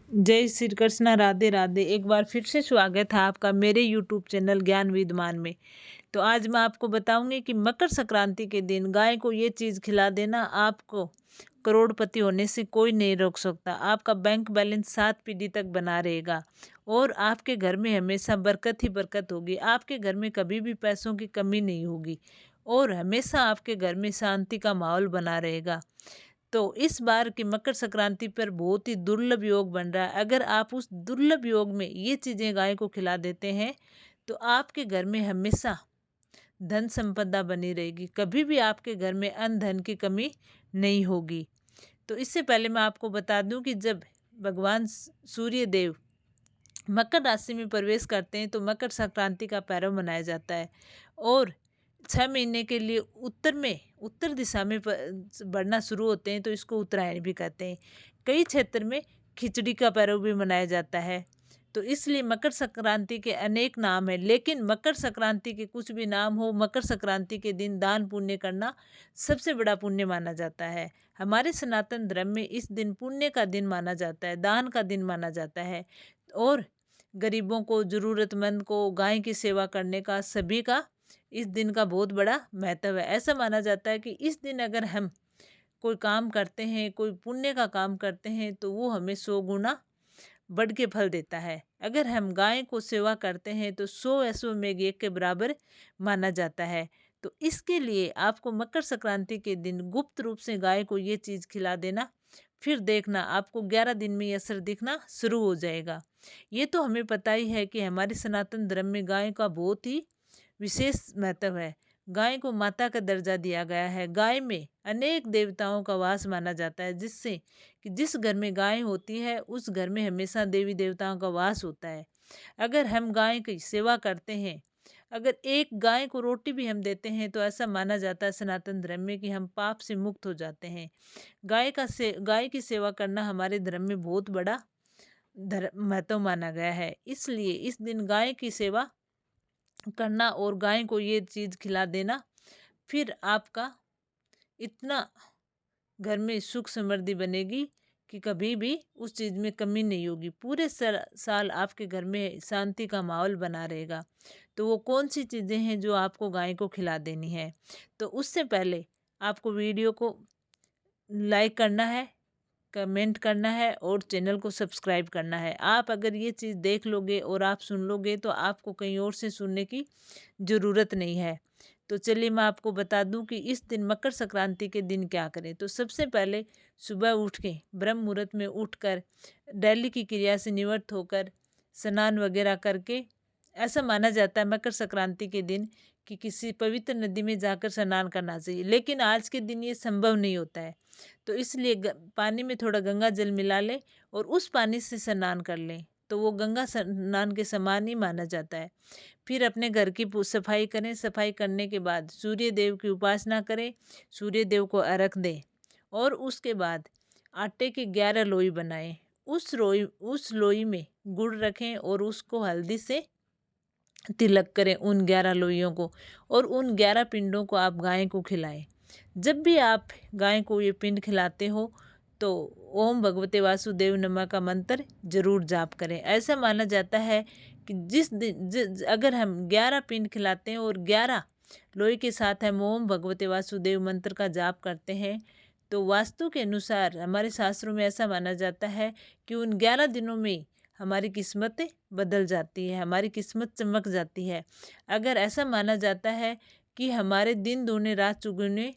जय श्री कृष्णा, राधे राधे। एक बार फिर से स्वागत है आपका मेरे यूट्यूब चैनल ज्ञान विद्वान में। तो आज मैं आपको बताऊंगी कि मकर संक्रांति के दिन गाय को ये चीज़ खिला देना आपको करोड़पति होने से कोई नहीं रोक सकता। आपका बैंक बैलेंस 7 पीढ़ी तक बना रहेगा और आपके घर में हमेशा बरकत ही बरकत होगी। आपके घर में कभी भी पैसों की कमी नहीं होगी और हमेशा आपके घर में शांति का माहौल बना रहेगा। तो इस बार की मकर संक्रांति पर बहुत ही दुर्लभ योग बन रहा है। अगर आप उस दुर्लभ योग में ये चीज़ें गाय को खिला देते हैं तो आपके घर में हमेशा धन संपदा बनी रहेगी। कभी भी आपके घर में अन्न धन की कमी नहीं होगी। तो इससे पहले मैं आपको बता दूं कि जब भगवान सूर्य देव मकर राशि में प्रवेश करते हैं तो मकर संक्रांति का पर्व मनाया जाता है और 6 महीने के लिए उत्तर दिशा में बढ़ना शुरू होते हैं तो इसको उत्तरायण भी कहते हैं। कई क्षेत्र में खिचड़ी का पर्व भी मनाया जाता है। तो इसलिए मकर संक्रांति के अनेक नाम हैं, लेकिन मकर संक्रांति के कुछ भी नाम हो, मकर संक्रांति के दिन दान पुण्य करना सबसे बड़ा पुण्य माना जाता है। हमारे सनातन धर्म में इस दिन पुण्य का दिन माना जाता है, दान का दिन माना जाता है और गरीबों को, ज़रूरतमंद को, गाय की सेवा करने का, सभी का इस दिन का बहुत बड़ा महत्व है। ऐसा माना जाता है कि इस दिन अगर हम कोई काम करते हैं, कोई पुण्य का काम करते हैं तो वो हमें 100 गुना बढ़ के फल देता है। अगर हम गाय को सेवा करते हैं तो 100 अश्वमेघ यज्ञ के बराबर माना जाता है। तो इसके लिए आपको मकर संक्रांति के दिन गुप्त रूप से गाय को ये चीज़ खिला देना, फिर देखना आपको 11 दिन में ये असर दिखना शुरू हो जाएगा। ये तो हमें पता ही है कि हमारे सनातन धर्म में गाय का बहुत ही विशेष महत्व है। गाय को माता का दर्जा दिया गया है। गाय में अनेक देवताओं का वास माना जाता है, जिससे कि जिस घर में गाय होती है उस घर में हमेशा देवी देवताओं का वास होता है। अगर हम गाय की सेवा करते हैं, अगर एक गाय को रोटी भी हम देते हैं तो ऐसा माना जाता है सनातन धर्म में कि हम पाप से मुक्त हो जाते हैं। गाय की सेवा करना हमारे धर्म में बहुत बड़ा महत्व माना गया है। इसलिए इस दिन गाय की सेवा करना और गाय को ये चीज़ खिला देना, फिर आपका इतना घर में सुख समृद्धि बनेगी कि कभी भी उस चीज़ में कमी नहीं होगी। पूरे साल आपके घर में शांति का माहौल बना रहेगा। तो वो कौन सी चीज़ें हैं जो आपको गाय को खिला देनी है? तो उससे पहले आपको वीडियो को लाइक करना है, कमेंट करना है और चैनल को सब्सक्राइब करना है। आप अगर ये चीज़ देख लोगे और आप सुन लोगे तो आपको कहीं और से सुनने की ज़रूरत नहीं है। तो चलिए मैं आपको बता दूं कि इस दिन मकर संक्रांति के दिन क्या करें। तो सबसे पहले सुबह उठ के ब्रह्म मुहूर्त में उठकर डेली की क्रिया से निवृत्त होकर स्नान वगैरह करके, ऐसा माना जाता है मकर संक्रांति के दिन कि किसी पवित्र नदी में जाकर स्नान करना चाहिए, लेकिन आज के दिन ये संभव नहीं होता है। तो इसलिए पानी में थोड़ा गंगा जल मिला लें और उस पानी से स्नान कर लें, तो वो गंगा स्नान के समान ही माना जाता है। फिर अपने घर की सफाई करें। सफाई करने के बाद सूर्य देव की उपासना करें, सूर्य देव को अर्घ दें और उसके बाद आटे की 11 लोई बनाएं। उस लोई में गुड़ रखें और उसको हल्दी से तिलक करें उन 11 लोइयों को और उन 11 पिंडों को आप गाय को खिलाएं। जब भी आप गाय को ये पिंड खिलाते हो तो ओम भगवते वासुदेव नमः का मंत्र जरूर जाप करें। ऐसा माना जाता है कि जिस दिन अगर हम 11 पिंड खिलाते हैं और 11 लोई के साथ हम ओम भगवते वासुदेव मंत्र का जाप करते हैं तो वास्तु के अनुसार हमारे शास्त्रों में ऐसा माना जाता है कि उन 11 दिनों में हमारी किस्मत बदल जाती है, हमारी किस्मत चमक जाती है। अगर ऐसा माना जाता है कि हमारे दिन दूने रात चौगुने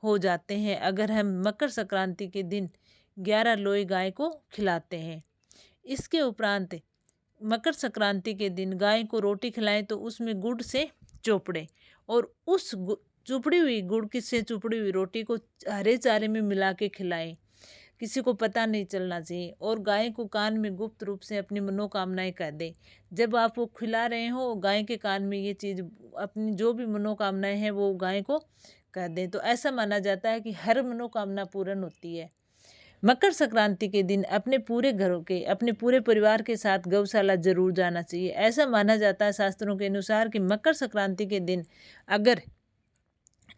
हो जाते हैं अगर हम मकर संक्रांति के दिन 11 लोई गाय को खिलाते हैं। इसके उपरांत मकर संक्रांति के दिन गाय को रोटी खिलाएं तो उसमें गुड़ से चोपड़ें और उस चुपड़ी हुई गुड़ की से चुपड़ी हुई रोटी को हरे चारे में मिला के खिलाएं। किसी को पता नहीं चलना चाहिए और गाय को कान में गुप्त रूप से अपनी मनोकामनाएं कह दें। जब आप वो खिला रहे हो गाय के कान में ये चीज़ अपनी जो भी मनोकामनाएं हैं वो गाय को कह दें, तो ऐसा माना जाता है कि हर मनोकामना पूर्ण होती है। मकर संक्रांति के दिन अपने पूरे घरों के, अपने पूरे परिवार के साथ गौशाला जरूर जाना चाहिए। ऐसा माना जाता है शास्त्रों के अनुसार कि मकर संक्रांति के दिन अगर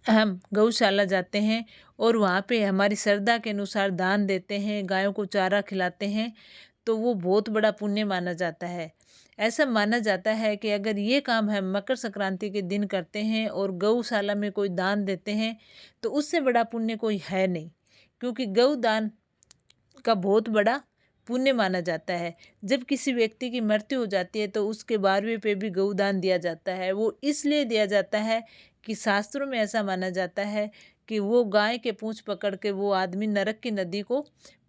हम गौशाला जाते हैं और वहाँ पे हमारी श्रद्धा के अनुसार दान देते हैं, गायों को चारा खिलाते हैं, तो वो बहुत बड़ा पुण्य माना जाता है। ऐसा माना जाता है कि अगर ये काम हम मकर संक्रांति के दिन करते हैं और गौशाला में कोई दान देते हैं तो उससे बड़ा पुण्य कोई है नहीं, क्योंकि गौ दान का बहुत बड़ा पुण्य माना जाता है। जब किसी व्यक्ति की मृत्यु हो जाती है तो उसके 12वें पे भी गौदान दिया जाता है। वो इसलिए दिया जाता है कि शास्त्रों में ऐसा माना जाता है कि वो गाय के पूंछ पकड़ के वो आदमी नरक की नदी को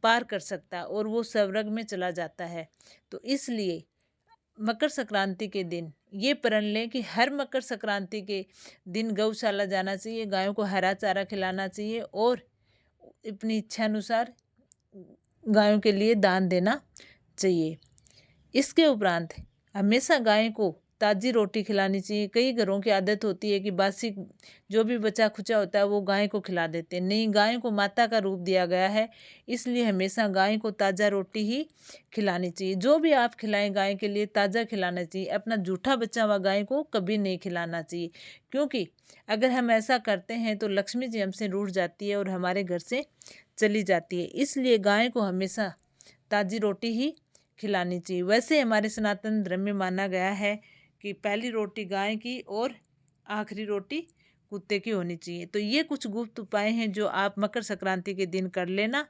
पार कर सकता है और वो स्वर्ग में चला जाता है। तो इसलिए मकर संक्रांति के दिन ये प्रण लें कि हर मकर संक्रांति के दिन गौशाला जाना चाहिए, गायों को हरा चारा खिलाना चाहिए और अपनी इच्छा अनुसार गायों के लिए दान देना चाहिए। इसके उपरांत हमेशा गाय को ताज़ी रोटी खिलानी चाहिए। कई घरों की आदत होती है कि बासी जो भी बचा खुचा होता है वो गाय को खिला देते हैं। नहीं, गाय को माता का रूप दिया गया है, इसलिए हमेशा गाय को ताज़ा रोटी ही खिलानी चाहिए। जो भी आप खिलाएं गाय के लिए ताज़ा खिलाना चाहिए। अपना जूठा बचा हुआ गाय को कभी नहीं खिलाना चाहिए, क्योंकि अगर हम ऐसा करते हैं तो लक्ष्मी जी हमसे रूठ जाती है और हमारे घर से चली जाती है। इसलिए गाय को हमेशा ताज़ी रोटी ही खिलानी चाहिए। वैसे हमारे सनातन धर्म में माना गया है कि पहली रोटी गाय की और आखिरी रोटी कुत्ते की होनी चाहिए। तो ये कुछ गुप्त उपाय हैं जो आप मकर संक्रांति के दिन कर लेना।